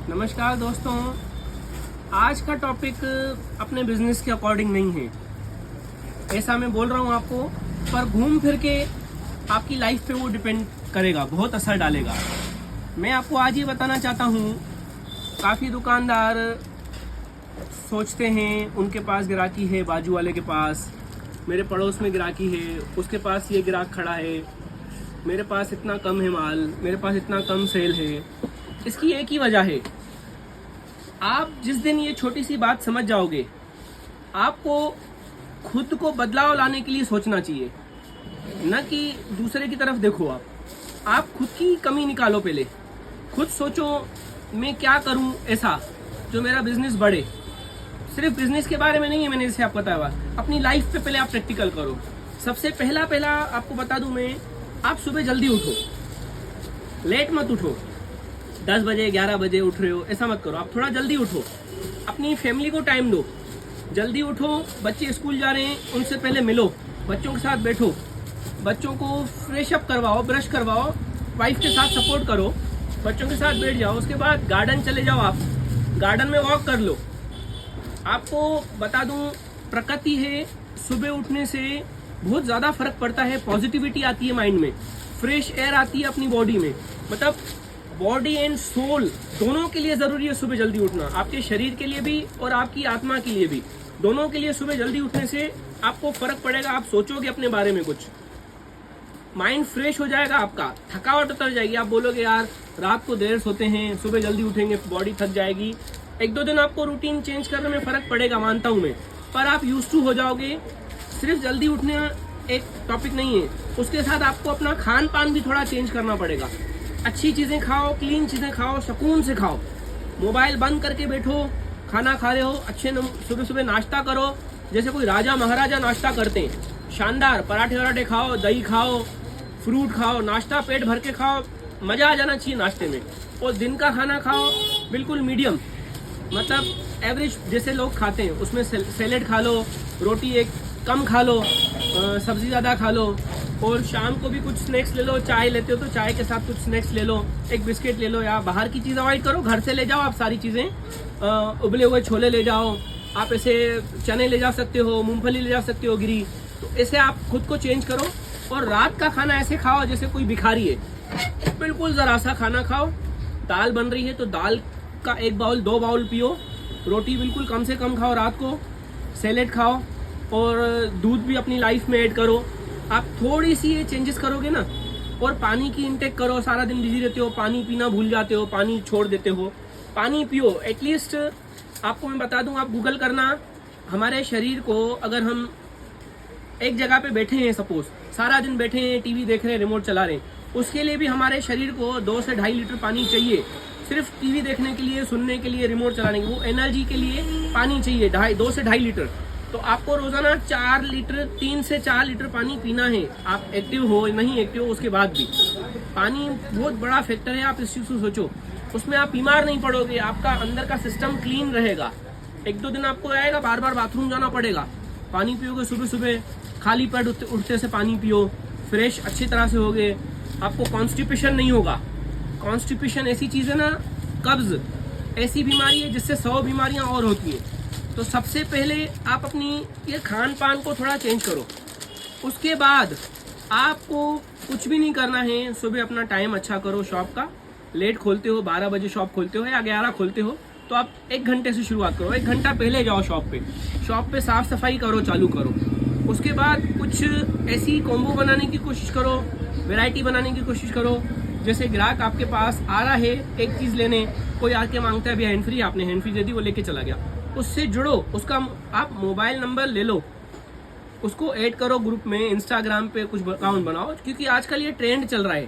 नमस्कार दोस्तों, आज का टॉपिक अपने बिजनेस के अकॉर्डिंग नहीं है, ऐसा मैं बोल रहा हूँ आपको, पर घूम फिर के आपकी लाइफ पे वो डिपेंड करेगा, बहुत असर डालेगा। मैं आपको आज ये बताना चाहता हूँ, काफ़ी दुकानदार सोचते हैं उनके पास गिराकी है, बाजू वाले के पास, मेरे पड़ोस में गिराकी है, उसके पास ये गिराक खड़ा है, मेरे पास इतना कम है माल, मेरे पास इतना कम सेल है। इसकी एक ही वजह है, आप जिस दिन ये छोटी सी बात समझ जाओगे, आपको खुद को बदलाव लाने के लिए सोचना चाहिए, न कि दूसरे की तरफ देखो। आप खुद की कमी निकालो, पहले खुद सोचो मैं क्या करूं ऐसा जो मेरा बिजनेस बढ़े। सिर्फ बिजनेस के बारे में नहीं है, मैंने जैसे आपको बताया हुआ, अपनी लाइफ पे पहले आप प्रैक्टिकल करो। सबसे पहला आपको बता दूं मैं, आप सुबह जल्दी उठो, लेट मत उठो। 10 बजे 11 बजे उठ रहे हो ऐसा मत करो, आप थोड़ा जल्दी उठो, अपनी फैमिली को टाइम दो, जल्दी उठो। बच्चे स्कूल जा रहे हैं, उनसे पहले मिलो, बच्चों के साथ बैठो, बच्चों को फ्रेश अप करवाओ, ब्रश करवाओ, वाइफ के साथ सपोर्ट करो, बच्चों के साथ बैठ जाओ। उसके बाद गार्डन चले जाओ, आप गार्डन में वॉक कर लो। आपको बता दूं, प्रकृति है, सुबह उठने से बहुत ज़्यादा फर्क पड़ता है, पॉजिटिविटी आती है माइंड में, फ्रेश एयर आती है अपनी बॉडी में। मतलब बॉडी एंड सोल दोनों के लिए ज़रूरी है सुबह जल्दी उठना, आपके शरीर के लिए भी और आपकी आत्मा के लिए भी, दोनों के लिए सुबह जल्दी उठने से आपको फर्क पड़ेगा। आप सोचोगे अपने बारे में कुछ, माइंड फ्रेश हो जाएगा, आपका थकावट उतर जाएगी। आप बोलोगे यार रात को देर सोते हैं, सुबह जल्दी उठेंगे, बॉडी थक जाएगी। 1-2 दिन आपको रूटीन चेंज करने में फ़र्क पड़ेगा, मानता हूँ मैं, पर आप यूज टू हो जाओगे। सिर्फ जल्दी उठने एक टॉपिक नहीं है, उसके साथ आपको अपना खान पान भी थोड़ा चेंज करना पड़ेगा। अच्छी चीज़ें खाओ, क्लीन चीज़ें खाओ, सुकून से खाओ, मोबाइल बंद करके बैठो, खाना खा रहे हो, अच्छे सुबह सुबह नाश्ता करो, जैसे कोई राजा महाराजा नाश्ता करते हैं, शानदार पराठे वराठे खाओ, दही खाओ, फ्रूट खाओ, नाश्ता पेट भर के खाओ, मज़ा आ जाना चाहिए नाश्ते में। और दिन का खाना खाओ बिल्कुल मीडियम, मतलब एवरेज जैसे लोग खाते हैं, उसमें सैलेड खा लो, रोटी एक कम खा लो, सब्जी ज़्यादा खा लो, और शाम को भी कुछ स्नैक्स ले लो। चाय लेते हो तो चाय के साथ कुछ स्नैक्स ले लो, एक बिस्किट ले लो, या बाहर की चीज़ अवॉइड करो, घर से ले जाओ आप सारी चीज़ें। उबले हुए छोले ले जाओ, आप ऐसे चने ले जा सकते हो, मूंगफली ले जा सकते हो गिरी, तो ऐसे आप खुद को चेंज करो। और रात का खाना ऐसे खाओ जैसे कोई भिखारी है, बिल्कुल ज़रा सा खाना खाओ। दाल बन रही है तो दाल का 1 बाउल 2 बाउल पियो, रोटी बिल्कुल कम से कम खाओ रात को, सैलेड खाओ, और दूध भी अपनी लाइफ में ऐड करो। आप थोड़ी सी ये चेंजेस करोगे ना, और पानी की इंटेक करो। सारा दिन बिजी रहते हो, पानी पीना भूल जाते हो, पानी छोड़ देते हो, पानी पियो एटलीस्ट। आपको मैं बता दूं, आप गूगल करना, हमारे शरीर को, अगर हम एक जगह पे बैठे हैं, सपोज सारा दिन बैठे हैं, टीवी देख रहे हैं, रिमोट चला रहे हैं, उसके लिए भी हमारे शरीर को 2 से 2.5 लीटर पानी चाहिए। सिर्फ टीवी देखने के लिए, सुनने के लिए, रिमोट चलाने के लिए, वो एनर्जी के लिए पानी चाहिए 2 से 2.5 लीटर। तो आपको रोजाना 4 लीटर, 3 से 4 लीटर पानी पीना है। आप एक्टिव हो नहीं एक्टिव हो उसके बाद भी पानी बहुत बड़ा फैक्टर है। आप इस चीज़ को सोचो, उसमें आप बीमार नहीं पड़ोगे, आपका अंदर का सिस्टम क्लीन रहेगा। 1-2 दिन आपको आएगा बार बार बाथरूम जाना पड़ेगा, पानी पियोगे सुबह सुबह, खाली पेट उठते से पानी पियो, फ्रेश अच्छी तरह से होगे, आपको कॉन्स्टिपेशन नहीं होगा। कॉन्स्टिपेशन ऐसी चीज़ है ना, कब्ज ऐसी बीमारी है जिससे 100 बीमारियां और होती हैं। तो सबसे पहले आप अपनी ये खान पान को थोड़ा चेंज करो। उसके बाद आपको कुछ भी नहीं करना है, सुबह अपना टाइम अच्छा करो। शॉप का लेट खोलते हो, 12 बजे शॉप खोलते हो या 11 खोलते हो, तो आप 1 घंटे से शुरुआत करो। 1 घंटा पहले जाओ शॉप पे साफ सफाई करो, चालू करो। उसके बाद कुछ ऐसी कॉम्बो बनाने की कोशिश करो, वैरायटी बनाने की कोशिश करो। जैसे ग्राहक आपके पास आ रहा है एक चीज़ लेने, कोई आके मांगता है अभी हैंड फ्री, आपने हैंड फ्री दे दी, वो लेके चला गया, उससे जुड़ो, उसका आप मोबाइल नंबर ले लो, उसको ऐड करो ग्रुप में, इंस्टाग्राम पे कुछ अकाउंट बनाओ, क्योंकि आजकल ये ट्रेंड चल रहा है।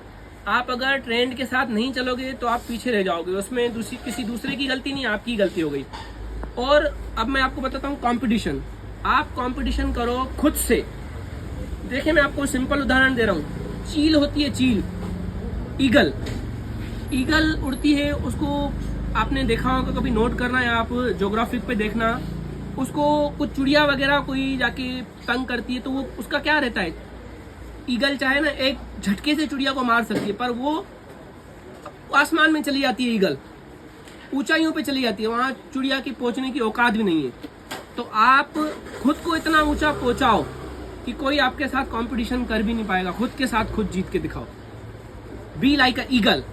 आप अगर ट्रेंड के साथ नहीं चलोगे तो आप पीछे रह जाओगे, उसमें किसी दूसरे की गलती नहीं, आपकी गलती हो गई। और अब मैं आपको बताता हूँ कंपटीशन। आप कंपटीशन करो खुद से। देखिए मैं आपको सिंपल उदाहरण दे रहा हूँ, चील होती है, चील, ईगल उड़ती है, उसको आपने देखा होगा, कभी नोट करना है आप, ज्योग्राफिक पे देखना, उसको कुछ चिड़िया वगैरह कोई जाके तंग करती है तो वो उसका क्या रहता है, ईगल चाहे ना एक झटके से चिड़िया को मार सकती है, पर वो आसमान में चली जाती है ईगल। ऊंचाइयों पे चली जाती है, वहाँ चिड़िया की पहुंचने की औकात भी नहीं है। तो आप खुद को इतना ऊंचा पहुंचाओ कि कोई आपके साथ कंपटीशन कर भी नहीं पाएगा। खुद के साथ खुद जीत के दिखाओ। Be like a eagle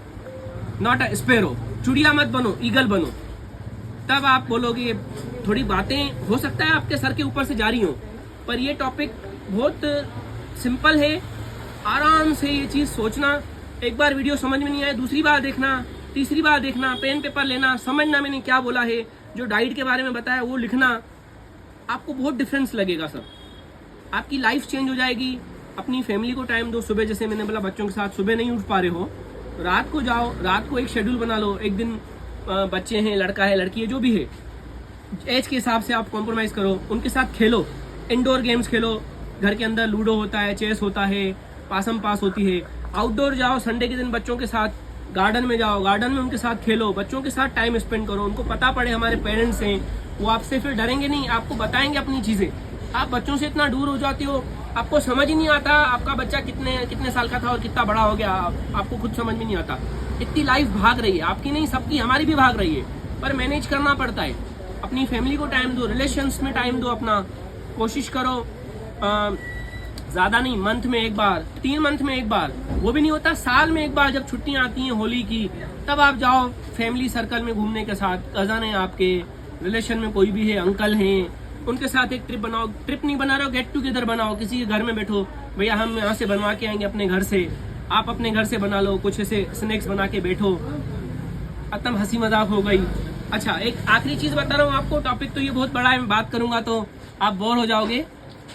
not a sparrow. चिड़िया मत बनो, ईगल बनो। तब आप बोलोगे। थोड़ी बातें हो सकता है आपके सर के ऊपर से जा रही हो, पर ये टॉपिक बहुत सिंपल है। आराम से ये चीज़ सोचना। एक बार वीडियो समझ में नहीं आए, दूसरी बार देखना, तीसरी बार देखना, पेन पेपर लेना, समझना मैंने क्या बोला है, जो डाइट के बारे में बताया वो लिखना। आपको बहुत डिफरेंस लगेगा सर। आपकी लाइफ चेंज हो जाएगी। अपनी फैमिली को टाइम दो। सुबह जैसे मैंने बोला बच्चों के साथ सुबह नहीं उठ पा रहे हो, रात को जाओ, रात को एक शेड्यूल बना लो। एक दिन बच्चे हैं, लड़का है, लड़की है, जो भी है, एज के हिसाब से आप कॉम्प्रोमाइज़ करो, उनके साथ खेलो। इंडोर गेम्स खेलो, घर के अंदर लूडो होता है, चेस होता है, पासम पास होती है। आउटडोर जाओ, संडे के दिन बच्चों के साथ गार्डन में जाओ, गार्डन में उनके साथ खेलो, बच्चों के साथ टाइम स्पेंड करो। उनको पता पड़े हमारे पेरेंट्स हैं, वो आपसे फिर डरेंगे नहीं, आपको बताएंगे अपनी चीज़ें। आप बच्चों से इतना दूर हो जाते हो, आपको समझ ही नहीं आता आपका बच्चा कितने साल का था और कितना बड़ा हो गया। आपको खुद समझ में नहीं आता। इतनी लाइफ भाग रही है, आपकी नहीं सबकी, हमारी भी भाग रही है, पर मैनेज करना पड़ता है। अपनी फैमिली को टाइम दो, रिलेशंस में टाइम दो अपना। कोशिश करो ज़्यादा नहीं, मंथ में एक बार, 3 मंथ में एक बार, वो भी नहीं होता साल में एक बार, जब छुट्टियाँ आती हैं होली की, तब आप जाओ फैमिली सर्कल में घूमने के साथ। कज़न है आपके, रिलेशन में कोई भी है, अंकल हैं, उनके साथ एक ट्रिप बनाओ। ट्रिप नहीं बना रहे हो, गेट टुगेदर बनाओ। किसी के घर में बैठो, भैया हम यहाँ से बनवा के आएंगे अपने घर से, आप अपने घर से बना लो। कुछ ऐसे स्नैक्स बना के बैठो, खत्म, हंसी मजाक हो गई। अच्छा, एक आखिरी चीज़ बता रहा हूँ आपको। टॉपिक तो ये बहुत बड़ा है, मैं बात करूँगा तो आप बोर हो जाओगे।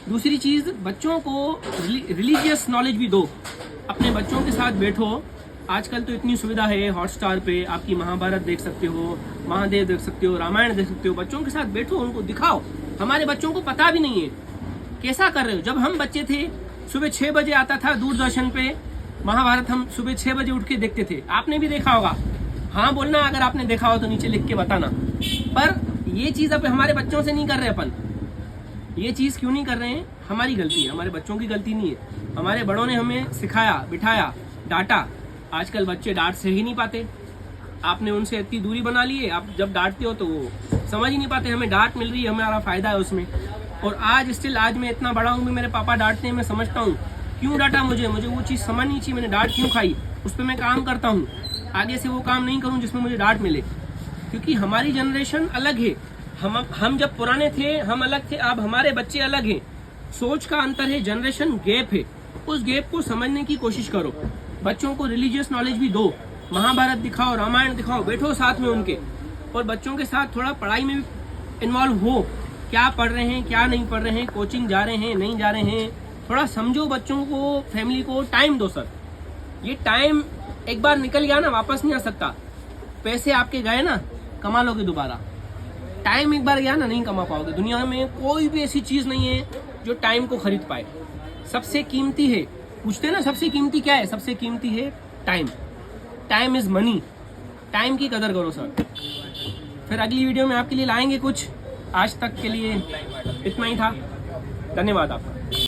दूसरी चीज़, बच्चों को रिलीजियस नॉलेज भी दो। अपने बच्चों के साथ बैठो। आजकल तो इतनी सुविधा है, हॉटस्टार पे आपकी महाभारत देख सकते हो, महादेव देख सकते हो, रामायण देख सकते हो। बच्चों के साथ बैठो, उनको दिखाओ। हमारे बच्चों को पता भी नहीं है कैसा कर रहे हो। जब हम बच्चे थे, सुबह 6 बजे आता था दूरदर्शन पे महाभारत, हम सुबह 6 बजे उठ के देखते थे। आपने भी देखा होगा, हाँ बोलना अगर आपने देखा हो तो नीचे लिख के बताना। पर ये चीज़ अब हमारे बच्चों से नहीं कर रहे अपन। ये चीज़ क्यों नहीं कर रहे हैं? हमारी गलती है, हमारे बच्चों की गलती नहीं है। हमारे बड़ों ने हमें सिखाया, बिठाया, डांटा। आजकल बच्चे डांट से ही नहीं पाते। आपने उनसे इतनी दूरी बना ली है, आप जब डांटते हो तो वो समझ ही नहीं पाते। हमें डांट मिल रही है, हमारा फ़ायदा है उसमें। और आज मैं इतना बड़ा हूँ भी मेरे पापा डांटते हैं, मैं समझता हूँ क्यों डांटा मुझे वो चीज़ समझ नहीं चाहिए, मैंने डांट क्यों खाई, उस पर मैं काम करता हूँ। आगे से वो काम नहीं करूँ जिसमें मुझे डांट मिले, क्योंकि हमारी जनरेशन अलग है। हम जब पुराने थे हम अलग थे, अब हमारे बच्चे अलग हैं। सोच का अंतर है, जनरेशन गैप है। उस गैप को समझने की कोशिश करो। बच्चों को रिलीजियस नॉलेज भी दो। महाभारत दिखाओ, रामायण दिखाओ, बैठो साथ में उनके, और बच्चों के साथ थोड़ा पढ़ाई में भी इन्वॉल्व हो। क्या पढ़ रहे हैं, क्या नहीं पढ़ रहे हैं, कोचिंग जा रहे हैं, नहीं जा रहे हैं, थोड़ा समझो बच्चों को, फैमिली को टाइम दो सर। ये टाइम एक बार निकल गया ना, वापस नहीं आ सकता। पैसे आपके गए ना, कमा लोगे दोबारा। टाइम एक बार गया ना, नहीं कमा पाओगे। दुनिया में कोई भी ऐसी चीज़ नहीं है जो टाइम को खरीद पाए। सबसे कीमती है, पूछते हैं ना सबसे कीमती क्या है? सबसे कीमती है time. Time is money. Time की कदर करो सर। फिर अगली वीडियो में आपके लिए लाएंगे कुछ। आज तक के लिए इतना ही था। धन्यवाद आपका।